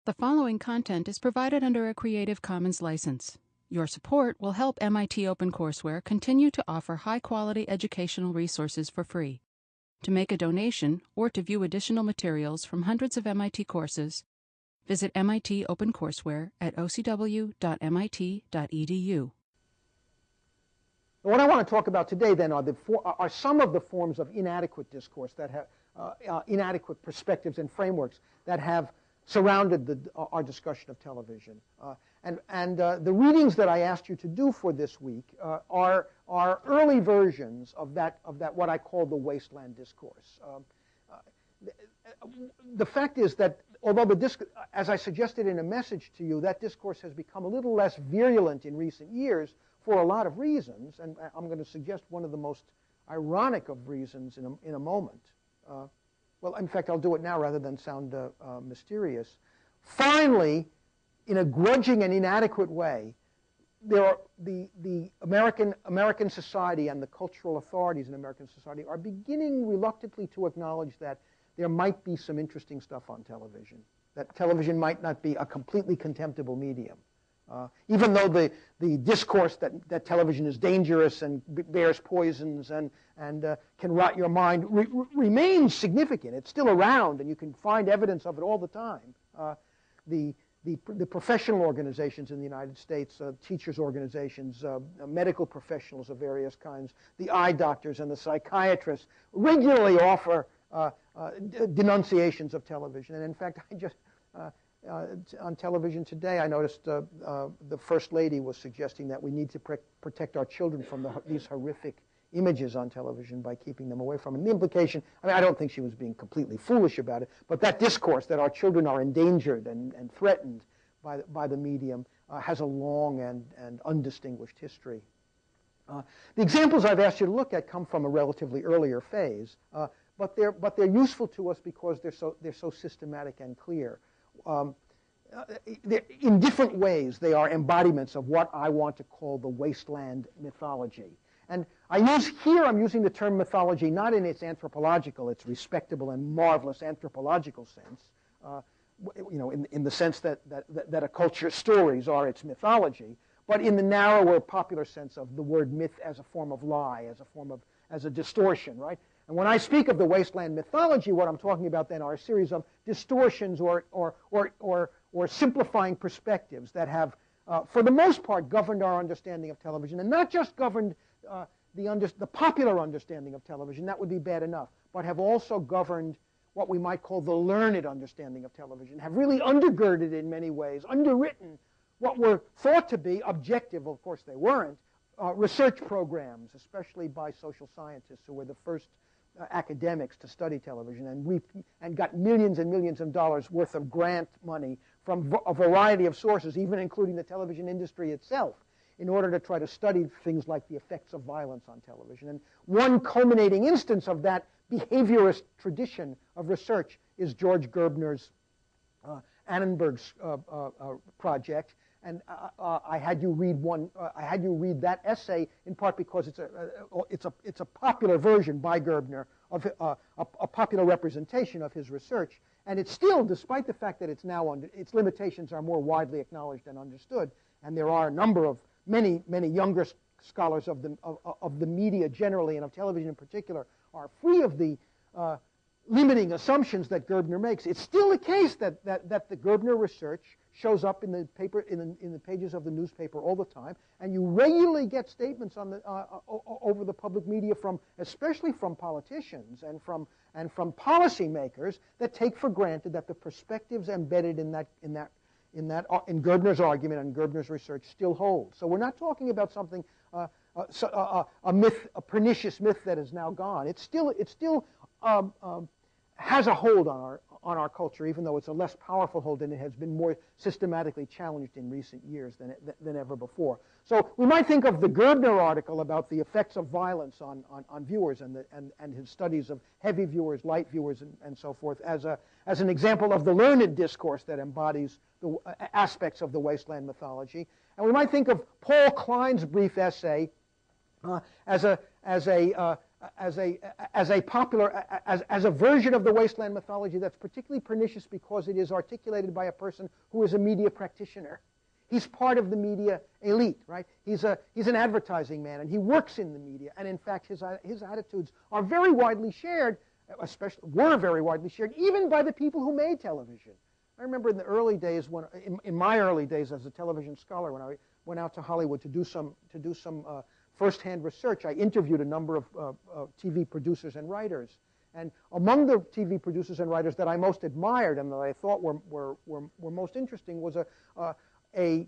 The following content is provided under a Creative Commons license. Your support will help MIT OpenCourseware continue to offer high-quality educational resources for free. To make a donation or to view additional materials from hundreds of MIT courses, visit MIT OpenCourseware at ocw.mit.edu. What I want to talk about today, then, are some of the forms of inadequate discourse that have inadequate perspectives and frameworks that have surrounded our discussion of television. The readings that I asked you to do for this week are early versions of that what I call the wasteland discourse. The fact is that although as I suggested in a message to you, that discourse has become a little less virulent in recent years for a lot of reasons, and I'm going to suggest one of the most ironic of reasons in a moment. Well, in fact, I'll do it now rather than sound mysterious. Finally, in a grudging and inadequate way, the American society and the cultural authorities in American society are beginning reluctantly to acknowledge that there might be some interesting stuff on television, that television might not be a completely contemptible medium. Even though the discourse that television is dangerous and bears poisons and can rot your mind remains significant. It's still around, and you can find evidence of it all the time. The professional organizations in the United States, teachers' organizations, medical professionals of various kinds, the eye doctors and the psychiatrists regularly offer denunciations of television. And in fact, I just on television today, I noticed the First Lady was suggesting that we need to protect our children from these horrific images on television by keeping them away from it. And the implication, I mean, I don't think she was being completely foolish about it, but that discourse that our children are endangered and threatened by the medium has a long and undistinguished history. The examples I've asked you to look at come from a relatively earlier phase, but they're useful to us because they're so systematic and clear. In different ways, they are embodiments of what I want to call the wasteland mythology. And I'm using the term mythology not in its anthropological, its respectable and marvelous anthropological sense, in the sense that a culture's stories are its mythology, but in the narrower popular sense of the word myth as a form of lie, as a distortion, right? And when I speak of the wasteland mythology, what I'm talking about then are a series of distortions or simplifying perspectives that have, for the most part, governed our understanding of television, and not just governed the popular understanding of television, that would be bad enough, but have also governed what we might call the learned understanding of television, have really undergirded in many ways, underwritten what were thought to be objective, of course they weren't, research programs, especially by social scientists who were the first academics to study television and got millions and millions of dollars worth of grant money from a variety of sources, even including the television industry itself, in order to try to study things like the effects of violence on television. And one culminating instance of that behaviorist tradition of research is George Gerbner's Annenberg's project. And I had you read that essay in part because it's a popular version by Gerbner of a popular representation of his research, and it's still, despite the fact that it's now its limitations are more widely acknowledged and understood, and there are a number of many younger scholars of the media generally and of television in particular are free of the limiting assumptions that Gerbner makes. It's still the case that the Gerbner research shows up in the paper in the pages of the newspaper all the time, and you regularly get statements on over the public media especially from politicians and from policymakers that take for granted that the perspectives embedded in Gerbner's argument and Gerbner's research still hold. So we're not talking about something a myth, a pernicious myth that is now gone. It still has a hold on our culture, even though it's a less powerful hold and it has been more systematically challenged in recent years than ever before. So we might think of the Gerbner article about the effects of violence on viewers and his studies of heavy viewers, light viewers, and so forth as an example of the learned discourse that embodies the aspects of the wasteland mythology. And we might think of Paul Klein's brief essay as a as a version of the wasteland mythology that's particularly pernicious because it is articulated by a person who is a media practitioner. He's part of the media elite, right? He's an advertising man, and he works in the media. And in fact, his attitudes are very widely shared, were very widely shared, even by the people who made television. I remember in the early days, in my early days as a television scholar, when I went out to Hollywood to do some first-hand research, I interviewed a number of TV producers and writers. And among the TV producers and writers that I most admired and that I thought were most interesting was a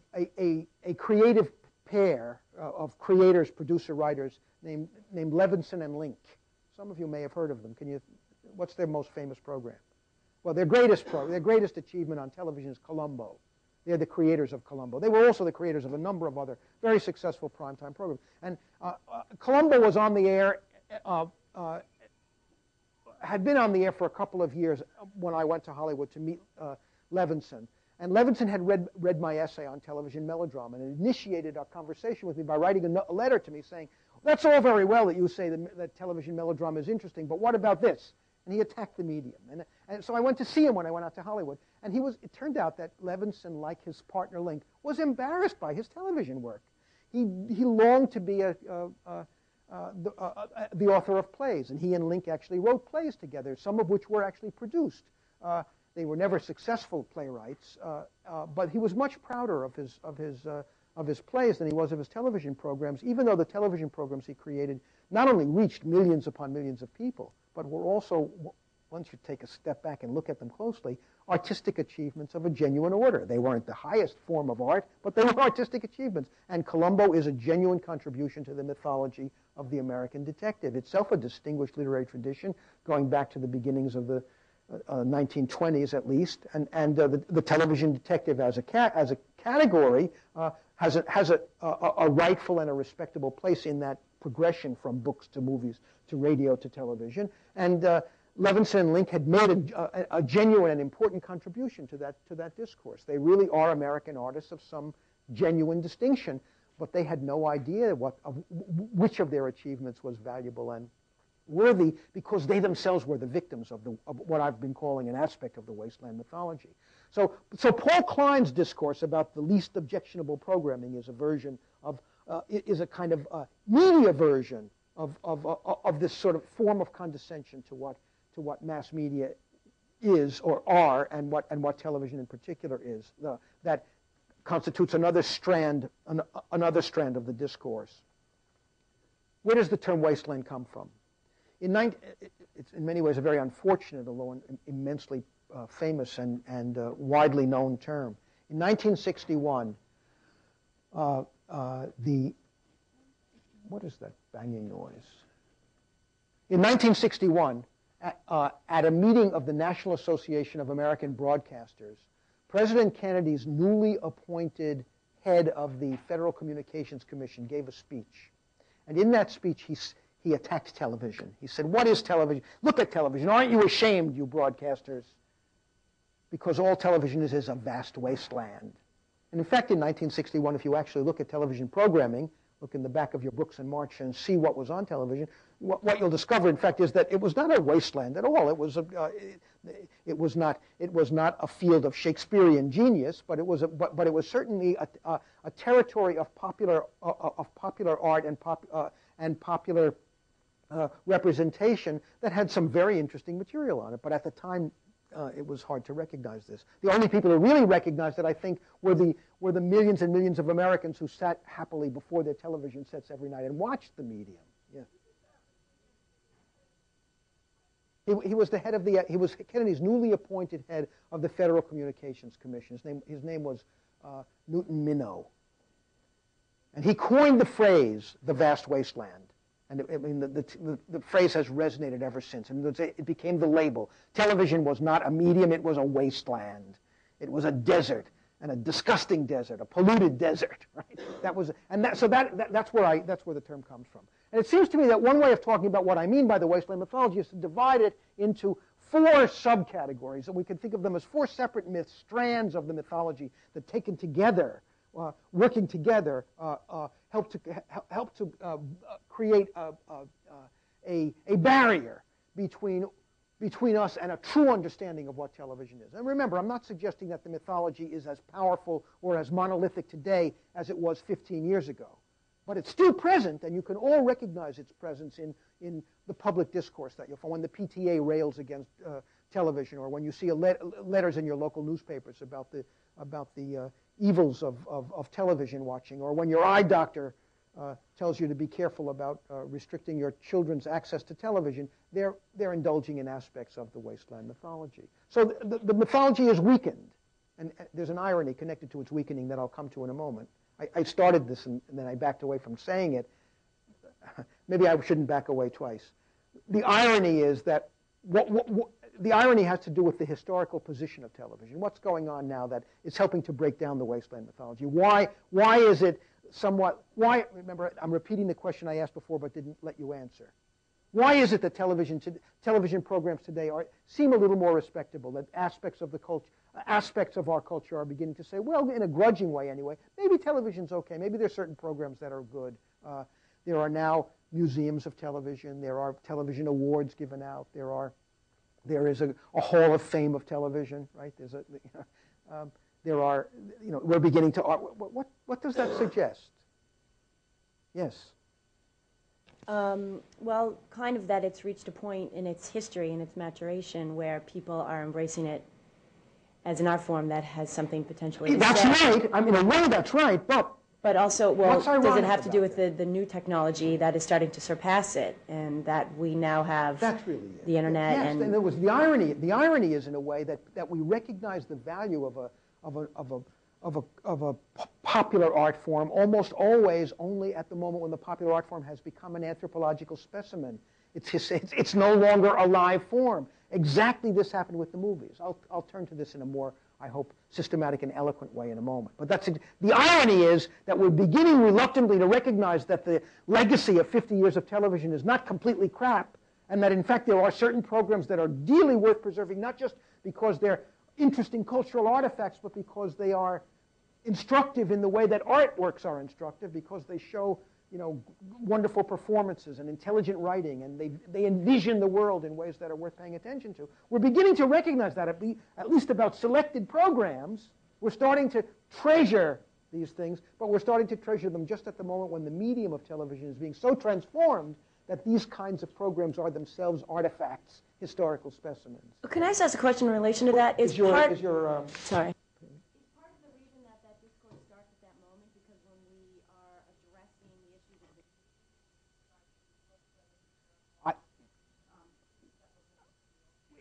creative pair of creators, producer, writers named Levinson and Link. Some of you may have heard of them. What's their most famous program? Well, their greatest achievement on television is Columbo. They're the creators of Columbo. They were also the creators of a number of other very successful primetime programs. And Columbo was on the air, had been on the air for a couple of years when I went to Hollywood to meet Levinson. And Levinson had read my essay on television melodrama and initiated a conversation with me by writing a letter to me saying, that's all very well that you say that television melodrama is interesting, but what about this? And he attacked the medium. And so I went to see him when I went out to Hollywood. And it turned out that Levinson, like his partner Link, was embarrassed by his television work. He longed to be the author of plays. And he and Link actually wrote plays together, some of which were actually produced. They were never successful playwrights, but he was much prouder of his plays than he was of his television programs, even though the television programs he created not only reached millions upon millions of people, but were also, once you take a step back and look at them closely, artistic achievements of a genuine order. They weren't the highest form of art, but they were artistic achievements. And Columbo is a genuine contribution to the mythology of the American detective, itself a distinguished literary tradition going back to the beginnings of the 1920s at least. And the television detective as a category has a rightful and a respectable place in that progression from books to movies to radio to television. And Levinson and Link had made a genuine and important contribution to that discourse. They really are American artists of some genuine distinction, but they had no idea which of their achievements was valuable and worthy, because they themselves were the victims of what I've been calling an aspect of the wasteland mythology. So Paul Klein's discourse about the least objectionable programming is a kind of media version of this sort of form of condescension to what mass media is or are, and what television in particular is. That constitutes another strand of the discourse. Where does the term wasteland come from? It's in many ways a very unfortunate, although immensely famous and widely known term. In 1961, what is that banging noise? In 1961, at a meeting of the National Association of American Broadcasters, President Kennedy's newly appointed head of the Federal Communications Commission gave a speech. And in that speech, he attacked television. He said, what is television? Look at television. Aren't you ashamed, you broadcasters? Because all television is a vast wasteland. And in fact, in 1961, if you actually look at television programming, look in the back of your Brooks and March and see what was on television, what you'll discover, in fact, is that it was not a wasteland at all. It was not a field of Shakespearean genius, but it was certainly a territory of popular art and popular representation that had some very interesting material on it. But at the time, it was hard to recognize this. The only people who really recognized it, I think, were the millions and millions of Americans who sat happily before their television sets every night and watched the medium. Yeah. He was the head of he was Kennedy's newly appointed head of the Federal Communications Commission. His name was Newton Minow. And he coined the phrase, the vast wasteland. And the phrase has resonated ever since. And it became the label. Television was not a medium, it was a wasteland. It was a desert, and a disgusting desert, a polluted desert. Right? That's where the term comes from. And it seems to me that one way of talking about what I mean by the wasteland mythology is to divide it into 4 subcategories. And we can think of them as 4 separate strands of the mythology that, taken together, working together, help to create a barrier between us and a true understanding of what television is. And remember, I'm not suggesting that the mythology is as powerful or as monolithic today as it was 15 years ago. But it's still present, and you can all recognize its presence in the public discourse that you'll find when the PTA rails against television, or when you see letters in your local newspapers about the evils of television watching, or when your eye doctor tells you to be careful about restricting your children's access to television. They're indulging in aspects of the wasteland mythology. So the mythology is weakened, and there's an irony connected to its weakening that I'll come to in a moment. I started this and then I backed away from saying it. Maybe I shouldn't back away twice. The irony is that the irony has to do with the historical position of television. What's going on now that is helping to break down the wasteland mythology? Why is it somewhat? Remember, I'm repeating the question I asked before but didn't let you answer. Why is it that television programs today seem a little more respectable? That aspects of our culture are beginning to say, well, in a grudging way anyway, maybe television's okay. Maybe there's certain programs that are good. There are now museums of television. There are television awards given out. There is a hall of fame of television, right? We're beginning to. What does that suggest? Yes. Well, kind of that it's reached a point in its history and its maturation where people are embracing it as an art form that has something potentially to That's say. right. I mean, in a way, that's right. But also, well, does it have to do with that? the new technology that is starting to surpass it, and that we now have That's really it. the internet? Yes, and there was the irony. The irony is, in a way, that we recognize the value of a popular art form almost always only at the moment when the popular art form has become an anthropological specimen. It's no longer a live form. Exactly this happened with the movies. I'll turn to this in a more, I hope, systematic and eloquent way in a moment. But the irony is that we're beginning reluctantly to recognize that the legacy of 50 years of television is not completely crap, and that in fact there are certain programs that are really worth preserving, not just because they're interesting cultural artifacts, but because they are instructive in the way that artworks are instructive, because they show wonderful performances and intelligent writing, and they envision the world in ways that are worth paying attention to. We're beginning to recognize that, at least about selected programs. We're starting to treasure these things, but we're starting to treasure them just at the moment when the medium of television is being so transformed that these kinds of programs are themselves artifacts, historical specimens. Can I just ask a question in relation to that? Sorry.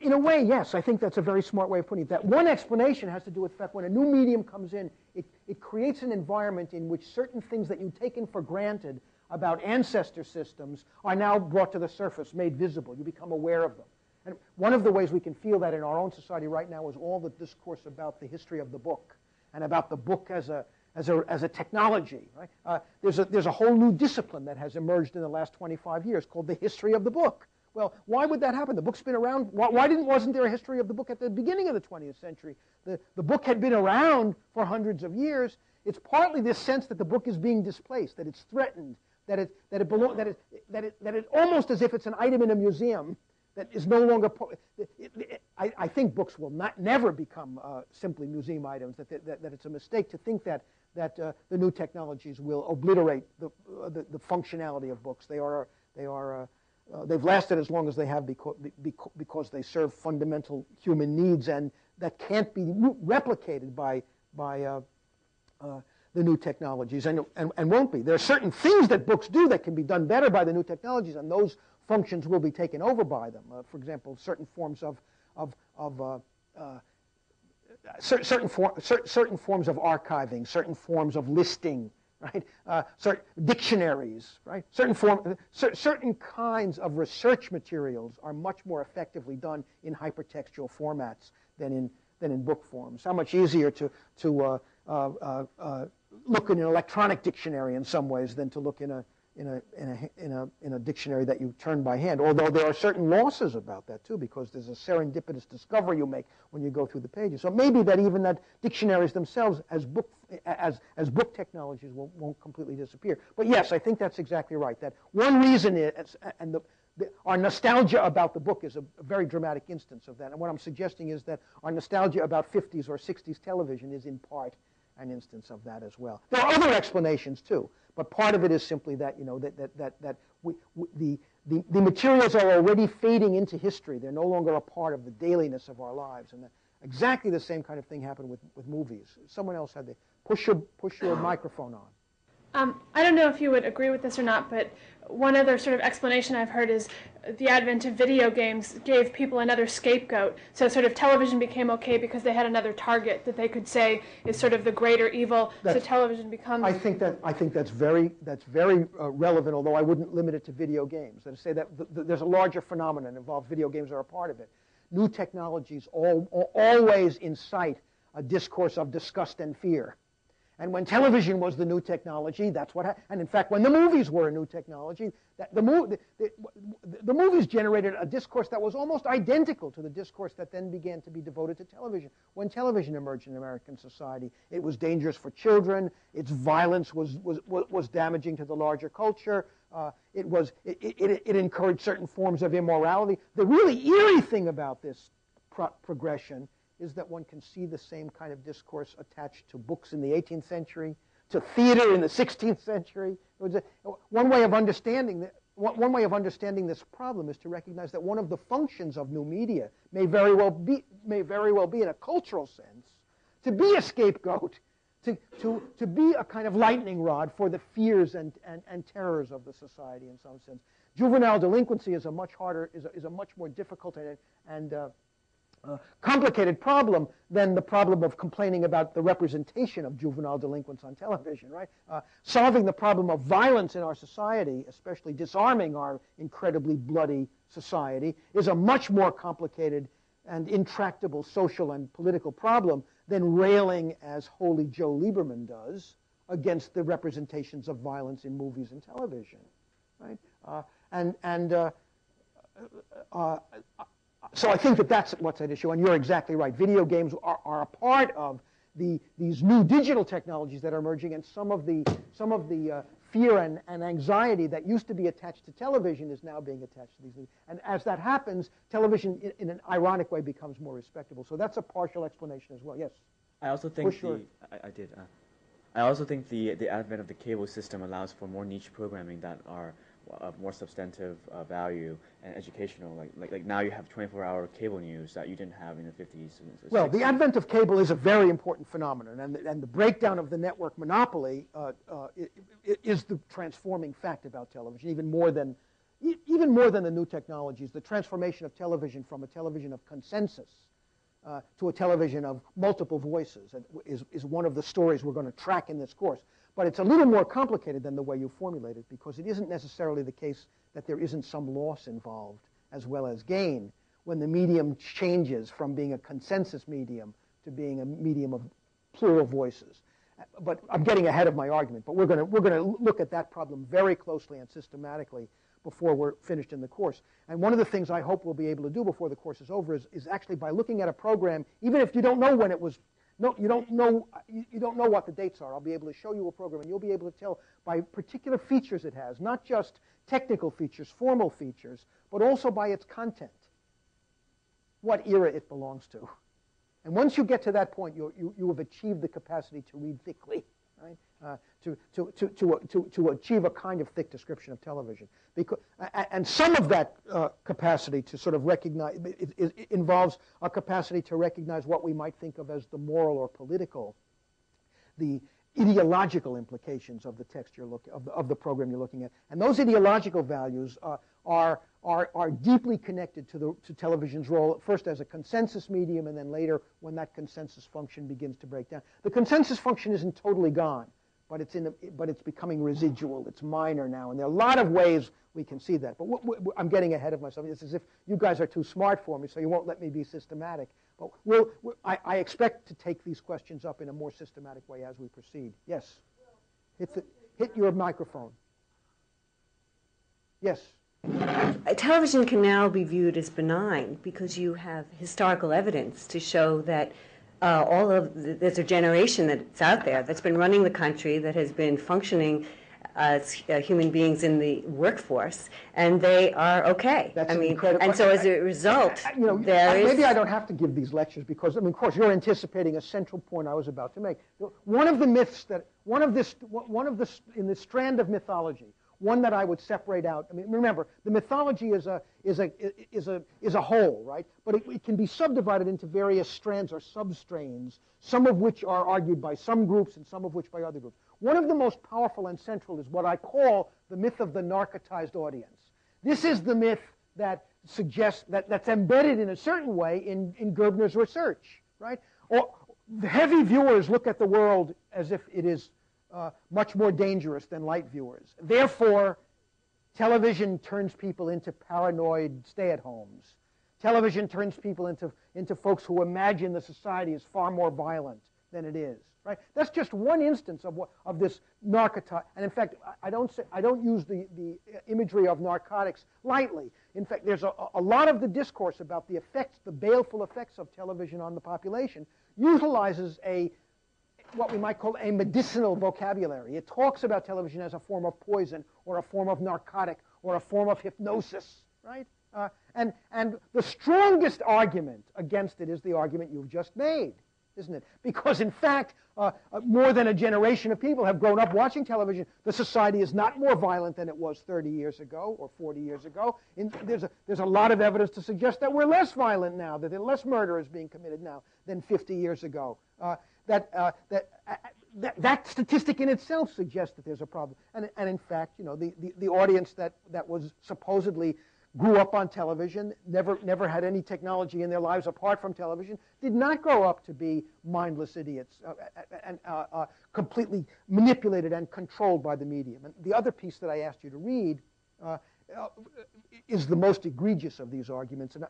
In a way, yes. I think that's a very smart way of putting it. That one explanation has to do with the fact when a new medium comes in, it creates an environment in which certain things that you've taken for granted about ancestor systems are now brought to the surface, made visible. You become aware of them. And one of the ways we can feel that in our own society right now is all the discourse about the history of the book and about the book as a technology. Right? There's a whole new discipline that has emerged in the last 25 years called the history of the book. Well, why would that happen? The book's been around. Why wasn't there a history of the book at the beginning of the 20th century? The book had been around for hundreds of years. It's partly this sense that the book is being displaced, that it's threatened, that it almost as if it's an item in a museum that is no longer. I think books will never become simply museum items. That it's a mistake to think that the new technologies will obliterate the functionality of books. They've lasted as long as they have because they serve fundamental human needs, and that can't be replicated by the new technologies, and won't be. There are certain things that books do that can be done better by the new technologies, and those functions will be taken over by them. For example, certain forms of archiving, certain forms of listing. Right, certain dictionaries, right? Certain kinds of research materials are much more effectively done in hypertextual formats than in book forms. How much easier to look in an electronic dictionary in some ways than to look in a dictionary that you turn by hand. Although there are certain losses about that too, because there's a serendipitous discovery you make when you go through the pages. So maybe that even that dictionaries themselves as book technologies won't completely disappear. But yes, I think that's exactly right. That one reason is, and our nostalgia about the book is a very dramatic instance of that. And what I'm suggesting is that our nostalgia about 50s or 60s television is in part an instance of that as well. There are other explanations too, but part of it is simply that, you know, the materials are already fading into history. They're no longer a part of the dailiness of our lives. And exactly the same kind of thing happened with movies. Someone else had to push your microphone on. I don't know if you would agree with this or not, but one other sort of explanation I've heard is the advent of video games gave people another scapegoat. So sort of television became okay because they had another target that they could say is sort of the greater evil. So television becomes. I think that's very relevant. Although I wouldn't limit it to video games. That is, say that there's a larger phenomenon involved. Video games are a part of it. New technologies always incite a discourse of disgust and fear. And when television was the new technology, that's what happened. And in fact, when the movies were a new technology, the movies generated a discourse that was almost identical to the discourse that then began to be devoted to television. When television emerged in American society, it was dangerous for children. Its violence was damaging to the larger culture. It encouraged certain forms of immorality. The really eerie thing about this progression is that one can see the same kind of discourse attached to books in the 18th century, to theater in the 16th century. One way of understanding this problem is to recognize that one of the functions of new media may very well be in a cultural sense to be a scapegoat, to be a kind of lightning rod for the fears and terrors of the society in some sense. Juvenile delinquency is a much more difficult and complicated problem than the problem of complaining about the representation of juvenile delinquents on television, right? Solving the problem of violence in our society, especially disarming our incredibly bloody society, is a much more complicated and intractable social and political problem than railing, as Holy Joe Lieberman does, against the representations of violence in movies and television, right? So I think that's what's at issue, and you're exactly right. Video games are a part of these new digital technologies that are emerging, and some of the fear and anxiety that used to be attached to television is now being attached to these things. And as that happens, television, in an ironic way, becomes more respectable. So that's a partial explanation as well. Yes. I also think I also think the advent of the cable system allows for more niche programming that are of more substantive value and educational. Like now you have 24-hour cable news that you didn't have in the 50s. Well, the advent of cable is a very important phenomenon, and the breakdown of the network monopoly is the transforming fact about television, even more than the new technologies. The transformation of television from a television of consensus to a television of multiple voices is one of the stories we're going to track in this course. But it's a little more complicated than the way you formulate it, because it isn't necessarily the case that there isn't some loss involved as well as gain when the medium changes from being a consensus medium to being a medium of plural voices. But I'm getting ahead of my argument. But we're going to look at that problem very closely and systematically before we're finished in the course. And one of the things I hope we'll be able to do before the course is over is actually by looking at a program, even if you don't know when it was. No, you don't know what the dates are. I'll be able to show you a program, and you'll be able to tell by particular features it has, not just technical features, formal features, but also by its content, what era it belongs to. And once you get to that point, you have achieved the capacity to read thickly, right? To achieve a kind of thick description of television. And some of that capacity to sort of recognize, it involves a capacity to recognize what we might think of as the moral or political, the ideological implications of the text of the program you're looking at. And those ideological values are deeply connected to television's role, first as a consensus medium, and then later when that consensus function begins to break down. The consensus function isn't totally gone, but it's becoming residual. It's minor now, and there are a lot of ways we can see that. But I'm getting ahead of myself. It's as if you guys are too smart for me, so you won't let me be systematic. But I expect to take these questions up in a more systematic way as we proceed. Yes? Hit your microphone. Yes? Television can now be viewed as benign because you have historical evidence to show that there's a generation that's out there that's been running the country, that has been functioning as human beings in the workforce, and they are okay. That's I mean, incredible. and so as a result, maybe I don't have to give these lectures because, I mean, of course, you're anticipating a central point I was about to make. One of the myths that, in the strand of mythology, one that I would separate out. I mean, remember, the mythology is a whole, right? But it can be subdivided into various strands or substrains, some of which are argued by some groups and some of which by other groups. One of the most powerful and central is what I call the myth of the narcotized audience. This is the myth that suggests that's embedded in a certain way in Gerbner's research, right? Or the heavy viewers look at the world as if it is much more dangerous than light viewers. Therefore, television turns people into paranoid stay-at-homes. Television turns people into folks who imagine the society is far more violent than it is. Right? That's just one instance of this narcotic. And in fact, I don't use the imagery of narcotics lightly. In fact, there's a lot of the discourse about the effects, the baleful effects of television on the population, utilizes what we might call a medicinal vocabulary. It talks about television as a form of poison or a form of narcotic or a form of hypnosis, right? And the strongest argument against it is the argument you've just made, isn't it? Because in fact, more than a generation of people have grown up watching television. The society is not more violent than it was 30 years ago or 40 years ago. There's a lot of evidence to suggest that we're less violent now, that less murder is being committed now than 50 years ago. That statistic in itself suggests that there's a problem. And in fact, you know, the audience that was supposedly grew up on television, never had any technology in their lives apart from television, did not grow up to be mindless idiots and completely manipulated and controlled by the medium. And the other piece that I asked you to read is the most egregious of these arguments. And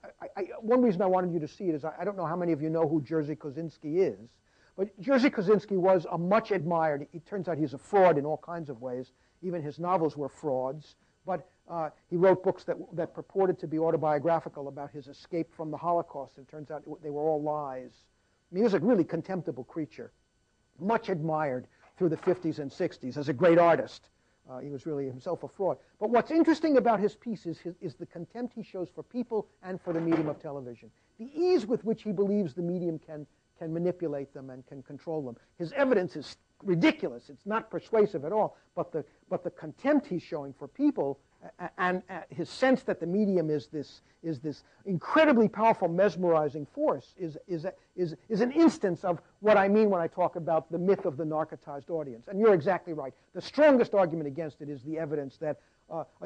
one reason I wanted you to see it is I don't know how many of you know who Jerzy Kosinski is, but Jerzy Kosinski was a much admired, it turns out he's a fraud in all kinds of ways. Even his novels were frauds. But he wrote books that purported to be autobiographical about his escape from the Holocaust. It turns out they were all lies. I mean, he was a really contemptible creature, much admired through the 50s and 60s as a great artist. He was really himself a fraud. But what's interesting about his piece is the contempt he shows for people and for the medium of television. The ease with which he believes the medium can manipulate them and can control them. His evidence is ridiculous. It's not persuasive at all. But the contempt he's showing for people and his sense that the medium is this incredibly powerful, mesmerizing force is an instance of what I mean when I talk about the myth of the narcotized audience. And you're exactly right. The strongest argument against it is the evidence that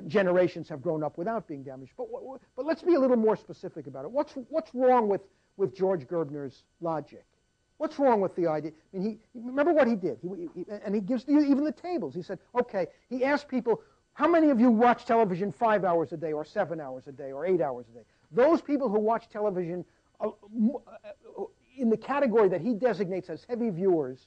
generations have grown up without being damaged. But let's be a little more specific about it. What's wrong with George Gerbner's logic? What's wrong with the idea? I mean, remember what he did. And he gives you even the tables. He said, okay, he asked people, how many of you watch television 5 hours a day or 7 hours a day or 8 hours a day? Those people who watch television in the category that he designates as heavy viewers,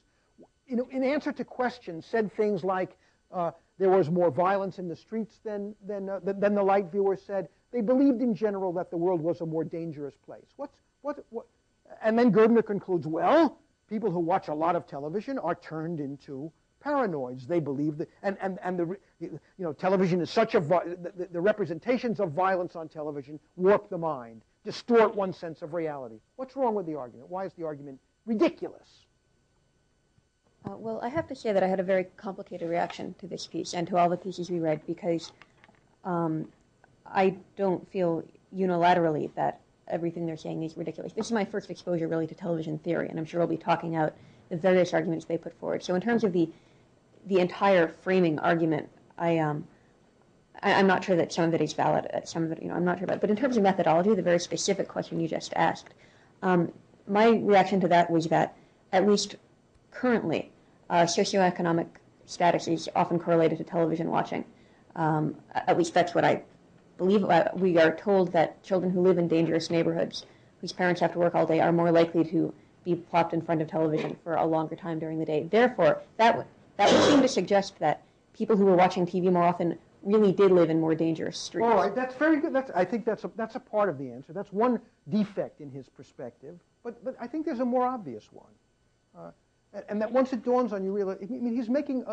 in answer to questions, said things like there was more violence in the streets than the light viewers said. They believed in general that the world was a more dangerous place. And then Gerbner concludes, well, people who watch a lot of television are turned into paranoids. They believe that, and television is such the representations of violence on television warp the mind, distort one's sense of reality. What's wrong with the argument? Why is the argument ridiculous? Well, I have to say that I had a very complicated reaction to this piece and to all the pieces we read because I don't feel unilaterally that everything they're saying is ridiculous. This is my first exposure really to television theory, and I'm sure we'll be talking out the various arguments they put forward. So in terms of the entire framing argument, I'm not sure that some of it is valid. Some of it, I'm not sure about. But in terms of methodology, the very specific question you just asked, my reaction to that was that at least currently, socioeconomic status is often correlated to television watching. At least that's what I believe. We are told that children who live in dangerous neighborhoods, whose parents have to work all day, are more likely to be plopped in front of television for a longer time during the day. Therefore, that would seem to suggest that people who were watching TV more often really did live in more dangerous streets. All right, that's very good. I think that's a part of the answer. That's one defect in his perspective, but I think there's a more obvious one. And that once it dawns on you, realize, I mean, he's making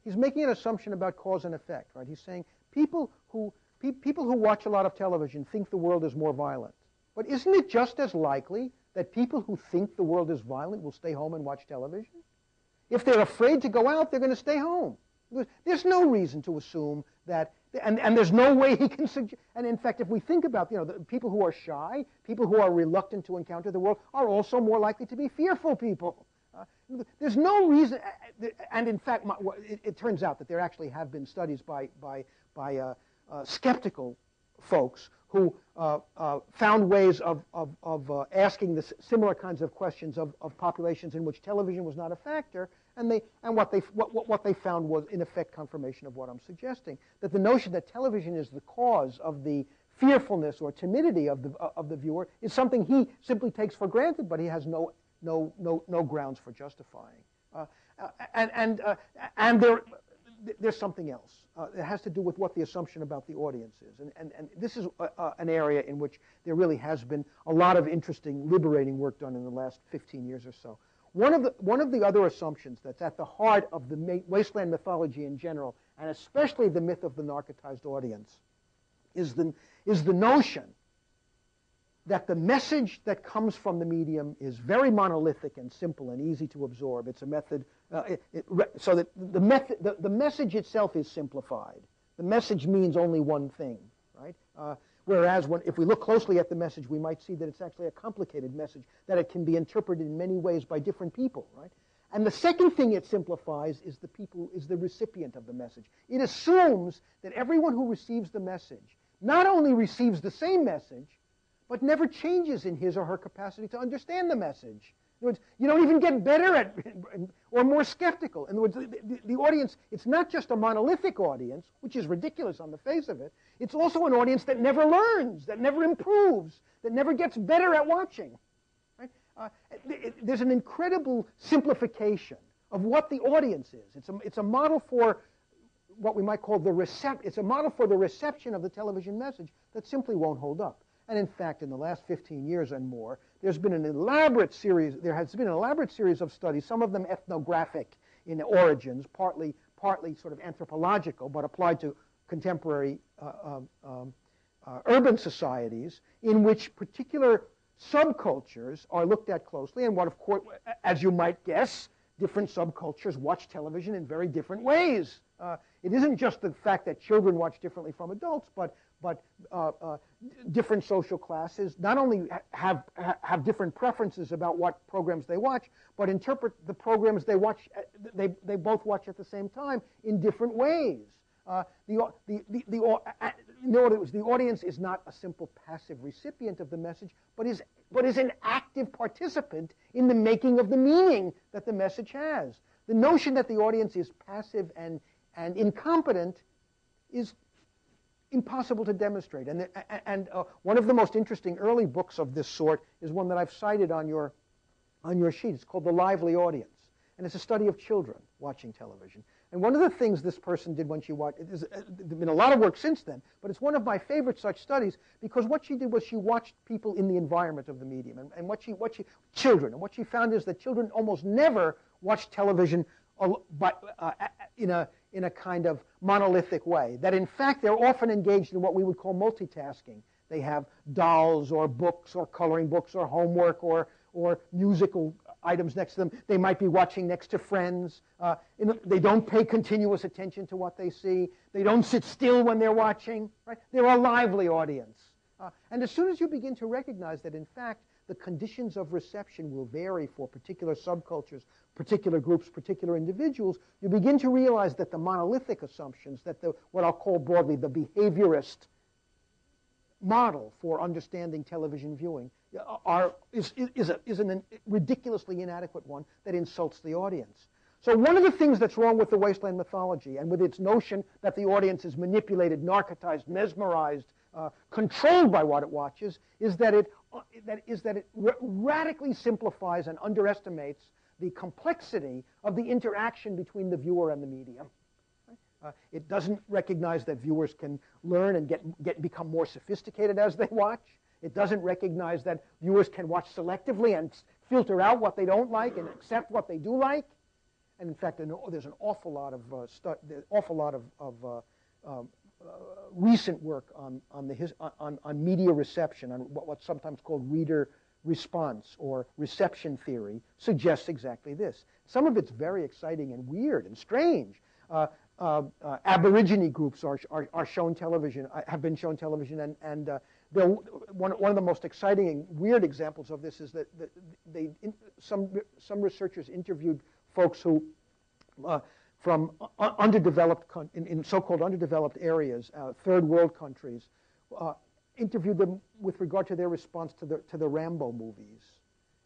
he's making an assumption about cause and effect, right? He's saying people who watch a lot of television think the world is more violent. But isn't it just as likely that people who think the world is violent will stay home and watch television? If they're afraid to go out, they're going to stay home. There's no reason to assume that, and there's no way he can suggest. And in fact, if we think about, the people who are shy, people who are reluctant to encounter the world, are also more likely to be fearful people. There's no reason, and in fact, it turns out that there actually have been studies by skeptical folks who found ways of asking similar kinds of questions of populations in which television was not a factor, and what they found was in effect confirmation of what I'm suggesting, that the notion that television is the cause of the fearfulness or timidity of the viewer is something he simply takes for granted, but he has no grounds for justifying. And there's something else. It has to do with what the assumption about the audience is. And this is an area in which there really has been a lot of interesting, liberating work done in the last 15 years or so. One of the other assumptions that's at the heart of the wasteland mythology in general, and especially the myth of the narcotized audience, is the notion that the message that comes from the medium is very monolithic and simple and easy to absorb. It's a method, so that the message itself is simplified. The message means only one thing, right? Whereas if we look closely at the message, we might see that it's actually a complicated message, that it can be interpreted in many ways by different people, right? And the second thing it simplifies is the recipient of the message. It assumes that everyone who receives the message not only receives the same message, but never changes in his or her capacity to understand the message. In other words, you don't even get better at or more skeptical. In other words, the audience, it's not just a monolithic audience, which is ridiculous on the face of it. It's also an audience that never learns, that never improves, that never gets better at watching. Right? There's an incredible simplification of what the audience is. It's a model for what we might call it's a model for the reception of the television message that simply won't hold up. And in fact, in the last 15 years and more, there has been an elaborate series of studies, some of them ethnographic in origins, partly sort of anthropological, but applied to contemporary urban societies, in which particular subcultures are looked at closely, and what, of course, as you might guess, different subcultures watch television in very different ways. It isn't just the fact that children watch differently from adults, but different social classes not only have different preferences about what programs they watch, but interpret the programs they watch. They both watch at the same time in different ways. The audience is not a simple passive recipient of the message, but is an active participant in the making of the meaning that the message has. The notion that the audience is passive and incompetent is impossible to demonstrate. And one of the most interesting early books of this sort is one that I've cited on your sheet. It's called The Lively Audience. And it's a study of children watching television. And one of the things this person did when she watched, there's been a lot of work since then, but it's one of my favorite such studies, because what she did was she watched people in the environment of the medium, children. And what she found is that children almost never watch television in a kind of monolithic way. That in fact they're often engaged in what we would call multitasking. They have dolls or books or coloring books or homework or musical items next to them. They might be watching next to friends. They don't pay continuous attention to what they see. They don't sit still when they're watching. Right? They're a lively audience. And as soon as you begin to recognize that, in fact, the conditions of reception will vary for particular subcultures, particular groups, particular individuals, you begin to realize that the monolithic assumptions, that what I'll call broadly the behaviorist model for understanding television viewing is a ridiculously inadequate one that insults the audience. So one of the things that's wrong with the wasteland mythology and with its notion that the audience is manipulated, narcotized, mesmerized, controlled by what it watches, is that it radically simplifies and underestimates the complexity of the interaction between the viewer and the medium. It doesn't recognize that viewers can learn and become more sophisticated as they watch. It doesn't recognize that viewers can watch selectively and filter out what they don't like and accept what they do like. And in fact, there's an awful lot of recent work on media reception, on what's sometimes called reader response or reception theory, suggests exactly this. Some of it's very exciting and weird and strange. Aborigine groups are shown television, have been shown television, and one of the most exciting and weird examples of this is that some researchers interviewed folks who from in so-called underdeveloped areas, third world countries, interviewed them with regard to their response to the Rambo movies,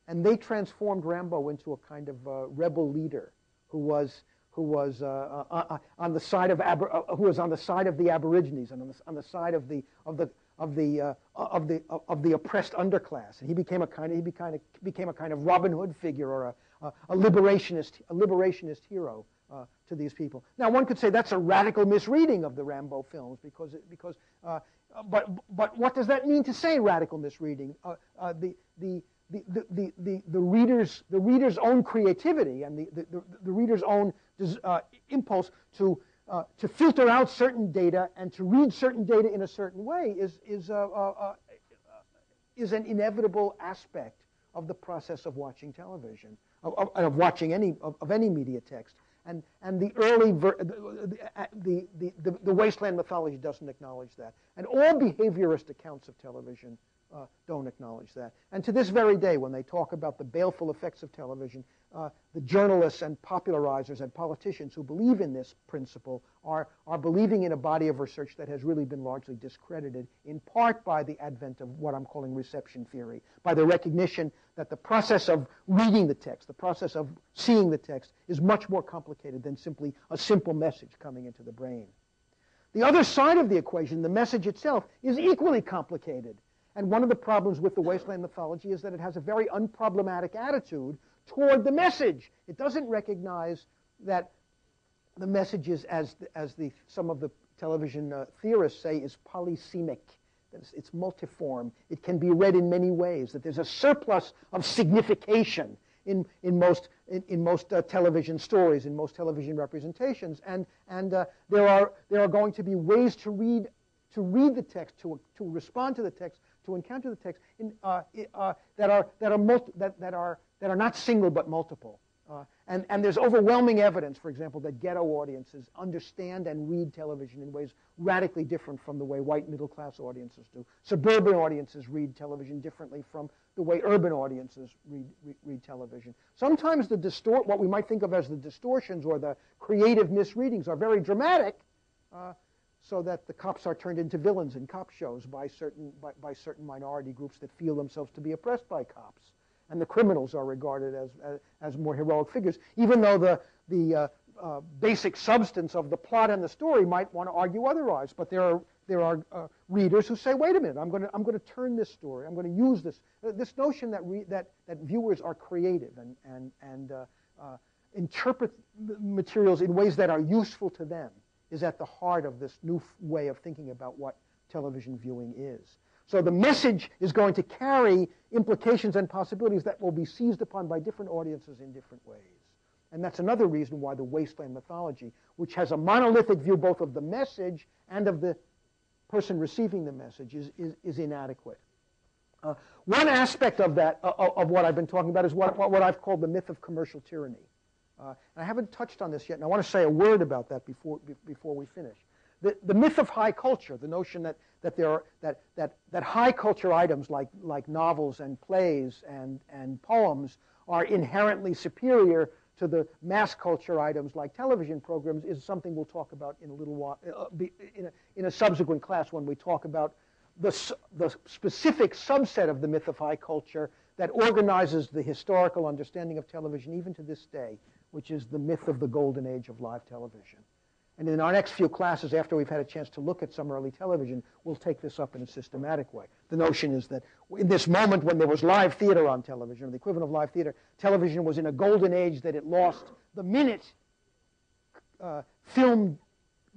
and they transformed Rambo into a kind of rebel leader who was on the side of the Aborigines and on the side of the oppressed underclass, and he became a kind of Robin Hood figure or a liberationist hero to these people. Now, one could say that's a radical misreading of the Rambo films but what does that mean to say radical misreading? The reader's own creativity and the reader's own impulse to filter out certain data and to read certain data in a certain way is an inevitable aspect of the process of watching television, of watching any media text. And the early the wasteland mythology doesn't acknowledge that, and all behaviorist accounts of television don't acknowledge that. And to this very day, when they talk about the baleful effects of television, the journalists and popularizers and politicians who believe in this principle are believing in a body of research that has really been largely discredited, in part by the advent of what I'm calling reception theory, by the recognition that the process of reading the text, the process of seeing the text, is much more complicated than simply a simple message coming into the brain. The other side of the equation, the message itself, is equally complicated. And one of the problems with the wasteland mythology is that it has a very unproblematic attitude toward the message. It doesn't recognize that the message is, as some of the television theorists say, is polysemic. That it's multiform. It can be read in many ways. That there's a surplus of signification in most television stories, in most television representations, and there are going to be ways to read the text, to respond to the text, to encounter the text that are not single but multiple. And there's overwhelming evidence, for example, that ghetto audiences understand and read television in ways radically different from the way white middle-class audiences do. Suburban audiences read television differently from the way urban audiences read television. Sometimes what we might think of as the distortions or the creative misreadings are very dramatic, so that the cops are turned into villains in cop shows by certain minority groups that feel themselves to be oppressed by cops. And the criminals are regarded as more heroic figures, even though the basic substance of the plot and the story might want to argue otherwise. But there are readers who say, "Wait a minute! I'm going to turn this story. I'm going to use this notion that viewers are creative and interpret materials in ways that are useful to them is at the heart of this new way of thinking about what television viewing is." So the message is going to carry implications and possibilities that will be seized upon by different audiences in different ways. And that's another reason why the wasteland mythology, which has a monolithic view both of the message and of the person receiving the message, is inadequate. One aspect of that, of what I've been talking about, is what I've called the myth of commercial tyranny. And I haven't touched on this yet, and I want to say a word about that before we finish. The myth of high culture, the notion that high culture items like novels and plays and poems are inherently superior to the mass culture items like television programs, is something we'll talk about in a little while, in a subsequent class when we talk about the specific subset of the myth of high culture that organizes the historical understanding of television even to this day, which is the myth of the golden age of live television. And in our next few classes, after we've had a chance to look at some early television, we'll take this up in a systematic way. The notion is that in this moment when there was live theater on television, or the equivalent of live theater, television was in a golden age that it lost the minute film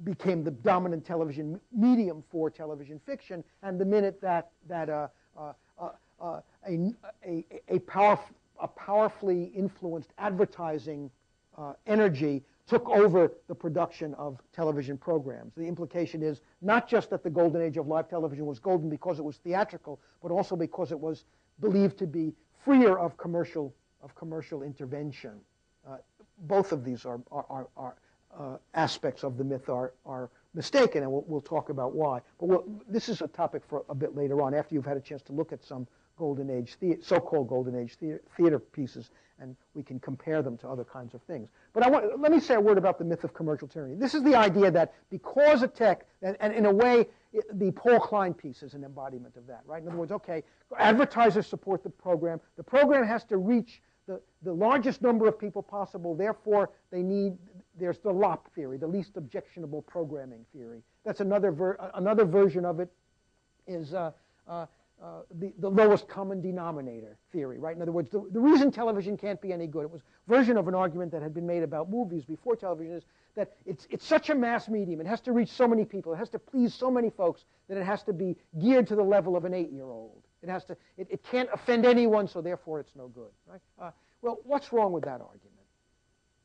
became the dominant television medium for television fiction, and the minute that a powerfully influenced advertising energy took over the production of television programs. The implication is not just that the golden age of live television was golden because it was theatrical, but also because it was believed to be freer of commercial intervention. Both of these are aspects of the myth are mistaken, and we'll talk about why. But this is a topic for a bit later on, after you've had a chance to look at some golden age, so-called golden age theater pieces, and we can compare them to other kinds of things. But let me say a word about the myth of commercial tyranny. This is the idea that because of tech, and in a way, the Paul Klein piece is an embodiment of that, right? In other words, okay, advertisers support the program has to reach the largest number of people possible, therefore there's the LOP theory, the least objectionable programming theory. That's another version of it is the lowest common denominator theory, right? In other words, the reason television can't be any good, it was a version of an argument that had been made about movies before television, is that it's such a mass medium, it has to reach so many people, it has to please so many folks, that it has to be geared to the level of an 8-year-old. It can't offend anyone, so therefore it's no good, right? Well, what's wrong with that argument?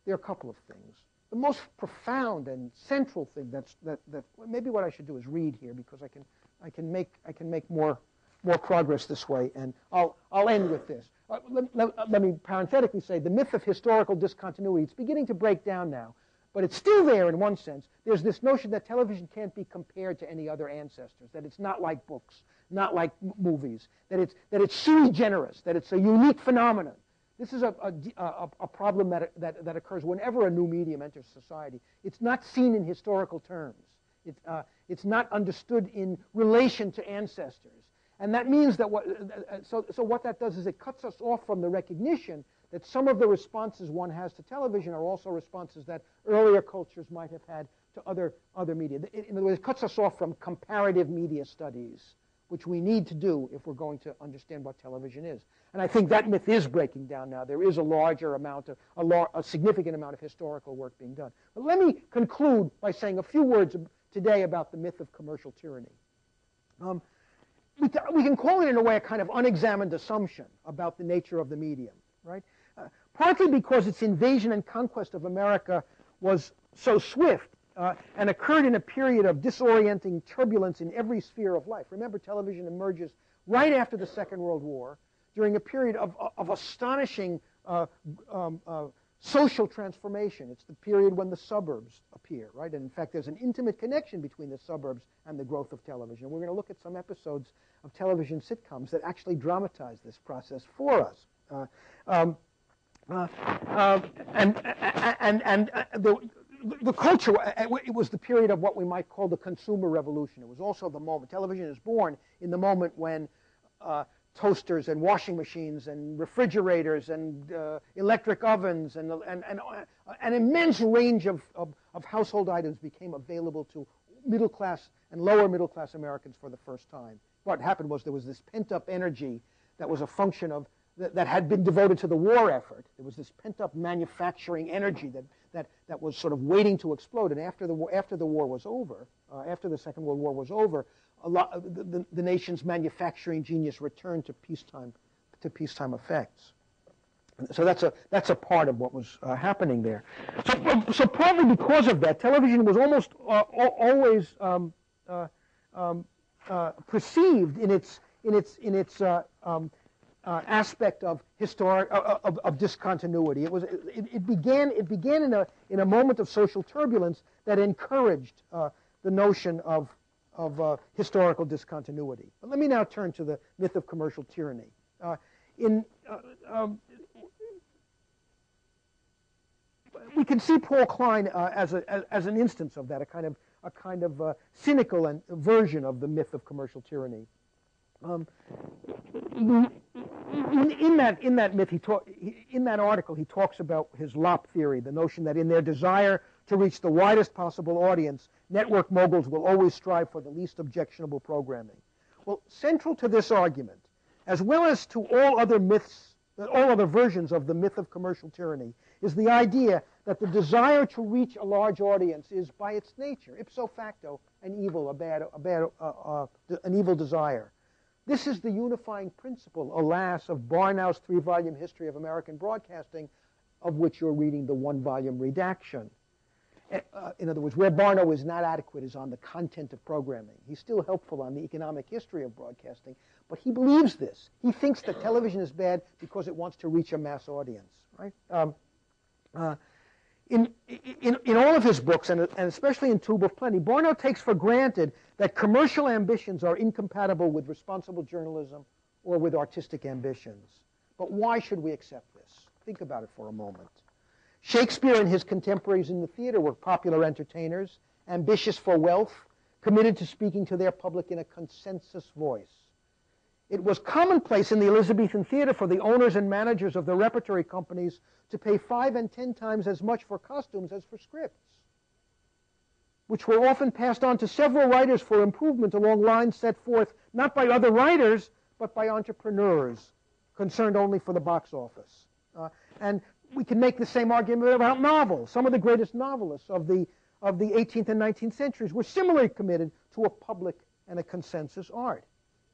There are a couple of things. The most profound and central thing that maybe what I should do is read here, because I can make more progress this way, and I'll end with this. Let me parenthetically say the myth of historical discontinuity, it's beginning to break down now, but it's still there in one sense. There's this notion that television can't be compared to any other ancestors, that it's not like books, not like movies, that it's sui generis, that it's a unique phenomenon. This is a problem that occurs whenever a new medium enters society. It's not seen in historical terms. It's not understood in relation to ancestors. And that means that so what that does is it cuts us off from the recognition that some of the responses one has to television are also responses that earlier cultures might have had to other media. In other words, it cuts us off from comparative media studies, which we need to do if we're going to understand what television is. And I think that myth is breaking down now. There is a significant amount of historical work being done. But let me conclude by saying a few words today about the myth of commercial tyranny. We can call it in a way a kind of unexamined assumption about the nature of the medium, right? Partly because its invasion and conquest of America was so swift and occurred in a period of disorienting turbulence in every sphere of life. Remember, television emerges right after the Second World War, during a period of astonishing social transformation. It's the period when the suburbs appear, right? And in fact, there's an intimate connection between the suburbs and the growth of television. We're going to look at some episodes of television sitcoms that actually dramatize this process for us. The culture, it was the period of what we might call the consumer revolution. It was also the moment, television is born in the moment when toasters and washing machines and refrigerators and electric ovens and an immense range of household items became available to middle class and lower middle class Americans for the first time. What happened was there was this pent-up energy that was a function of that had been devoted to the war effort. There was this pent-up manufacturing energy that was sort of waiting to explode. And after the war was over, after the Second World War was over, the nation's manufacturing genius returned to peacetime effects. So that's a part of what was happening there. So partly because of that, television was almost always perceived in its aspect of of discontinuity. It began in a moment of social turbulence that encouraged the notion of historical discontinuity. But let me now turn to the myth of commercial tyranny. We can see Paul Klein as an instance of that, a kind of cynical version of the myth of commercial tyranny. In that myth, in that article, he talks about his LOP theory, the notion that in their desire to reach the widest possible audience, network moguls will always strive for the least objectionable programming. Well, central to this argument, as well as to all other myths, all other versions of the myth of commercial tyranny, is the idea that the desire to reach a large audience is, by its nature, ipso facto, an evil desire. This is the unifying principle, alas, of Barnow's 3-volume History of American Broadcasting, of which you're reading the 1-volume redaction. In other words, where Barnow is not adequate is on the content of programming. He's still helpful on the economic history of broadcasting, but he believes this. He thinks that television is bad because it wants to reach a mass audience, right? In all of his books, and especially in Tube of Plenty, Barnow takes for granted that commercial ambitions are incompatible with responsible journalism or with artistic ambitions. But why should we accept this? Think about it for a moment. Shakespeare and his contemporaries in the theater were popular entertainers, ambitious for wealth, committed to speaking to their public in a consensus voice. It was commonplace in the Elizabethan theater for the owners and managers of the repertory companies to pay 5 and 10 times as much for costumes as for scripts, which were often passed on to several writers for improvement along lines set forth not by other writers, but by entrepreneurs concerned only for the box office. And we can make the same argument about novels. Some of the greatest novelists of the 18th and 19th centuries were similarly committed to a public and a consensus art.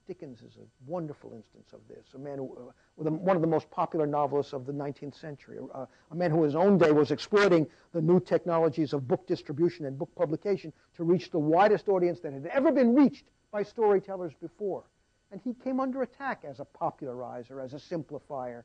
Dickens is a wonderful instance of this, a man who, one of the most popular novelists of the 19th century, a man who in his own day was exploiting the new technologies of book distribution and book publication to reach the widest audience that had ever been reached by storytellers before. And he came under attack as a popularizer, as a simplifier,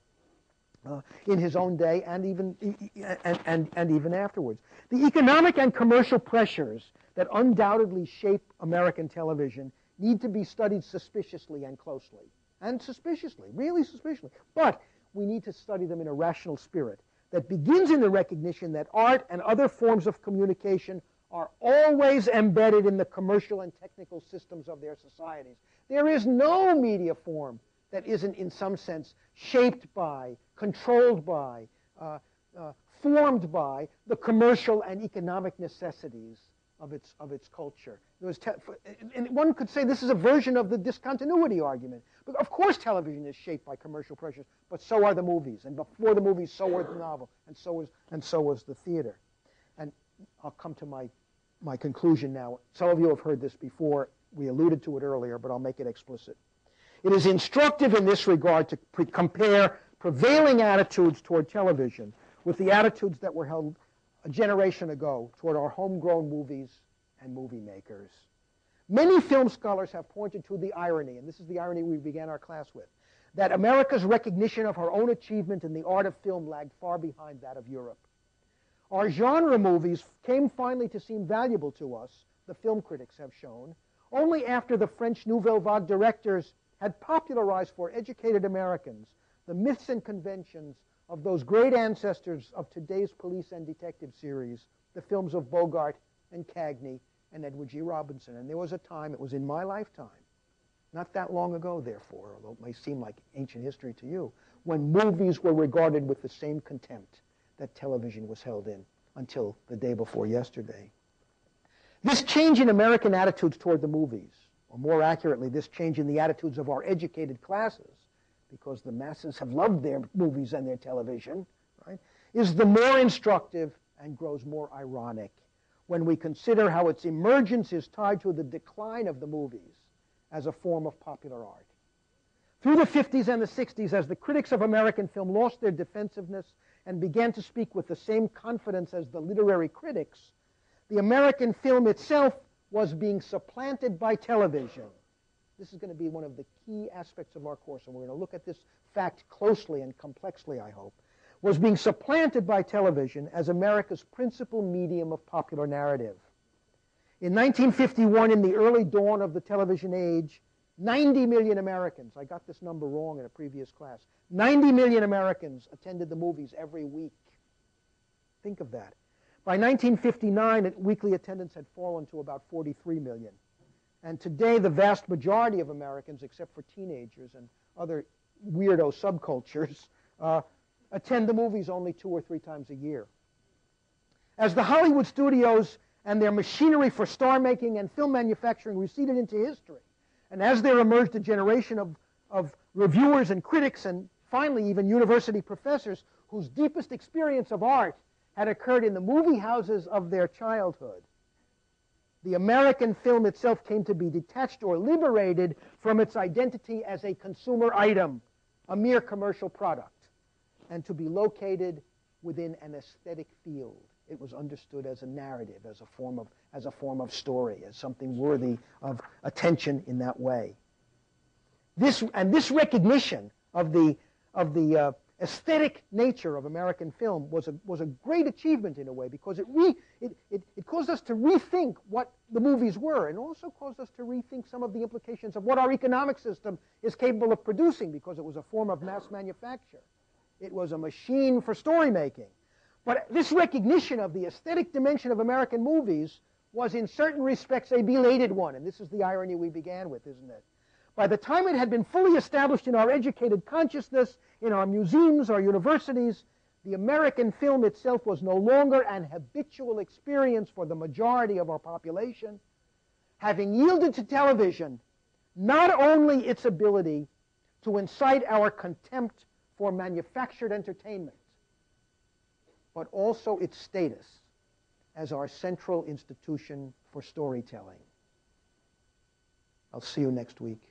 in his own day and even afterwards. The economic and commercial pressures that undoubtedly shape American television need to be studied suspiciously and closely. And suspiciously, really suspiciously. But we need to study them in a rational spirit that begins in the recognition that art and other forms of communication are always embedded in the commercial and technical systems of their societies. There is no media form that isn't in some sense shaped by, controlled by, formed by the commercial and economic necessities of its culture. And one could say this is a version of the discontinuity argument. But of course television is shaped by commercial pressures, but so are the movies. And before the movies, so were the novel, and so was the theater. And I'll come to my conclusion now. Some of you have heard this before. We alluded to it earlier, but I'll make it explicit. It is instructive in this regard to compare prevailing attitudes toward television with the attitudes that were held a generation ago toward our homegrown movies and movie makers. Many film scholars have pointed to the irony, and this is the irony we began our class with, that America's recognition of her own achievement in the art of film lagged far behind that of Europe. Our genre movies came finally to seem valuable to us, the film critics have shown, only after the French Nouvelle Vague directors had popularized for educated Americans the myths and conventions of those great ancestors of today's police and detective series, the films of Bogart and Cagney and Edward G. Robinson. And there was a time, it was in my lifetime, not that long ago, therefore, although it may seem like ancient history to you, when movies were regarded with the same contempt that television was held in until the day before yesterday. This change in American attitudes toward the movies, or more accurately, this change in the attitudes of our educated classes, because the masses have loved their movies and their television, right, is the more instructive and grows more ironic when we consider how its emergence is tied to the decline of the movies as a form of popular art. Through the 50s and the 60s, as the critics of American film lost their defensiveness and began to speak with the same confidence as the literary critics, the American film itself was being supplanted by television. This is going to be one of the key aspects of our course, and we're going to look at this fact closely and complexly, I hope, was being supplanted by television as America's principal medium of popular narrative. In 1951, in the early dawn of the television age, 90 million Americans, I got this number wrong in a previous class, 90 million Americans attended the movies every week. Think of that. By 1959, weekly attendance had fallen to about 43 million. And today, the vast majority of Americans, except for teenagers and other weirdo subcultures, attend the movies only 2 or 3 times a year. As the Hollywood studios and their machinery for star making and film manufacturing receded into history, and as there emerged a generation of reviewers and critics and finally even university professors whose deepest experience of art had occurred in the movie houses of their childhood, the American film itself came to be detached or liberated from its identity as a consumer item, a mere commercial product, and to be located within an aesthetic field. It was understood as a narrative, as a form of story, as something worthy of attention in that way. This recognition of the aesthetic nature of American film was a great achievement in a way, because it caused us to rethink what the movies were, and also caused us to rethink some of the implications of what our economic system is capable of producing, because it was a form of mass manufacture. It was a machine for story making. But this recognition of the aesthetic dimension of American movies was in certain respects a belated one, and this is the irony we began with, isn't it? By the time it had been fully established in our educated consciousness, in our museums, our universities, the American film itself was no longer an habitual experience for the majority of our population, having yielded to television not only its ability to incite our contempt for manufactured entertainment, but also its status as our central institution for storytelling. I'll see you next week.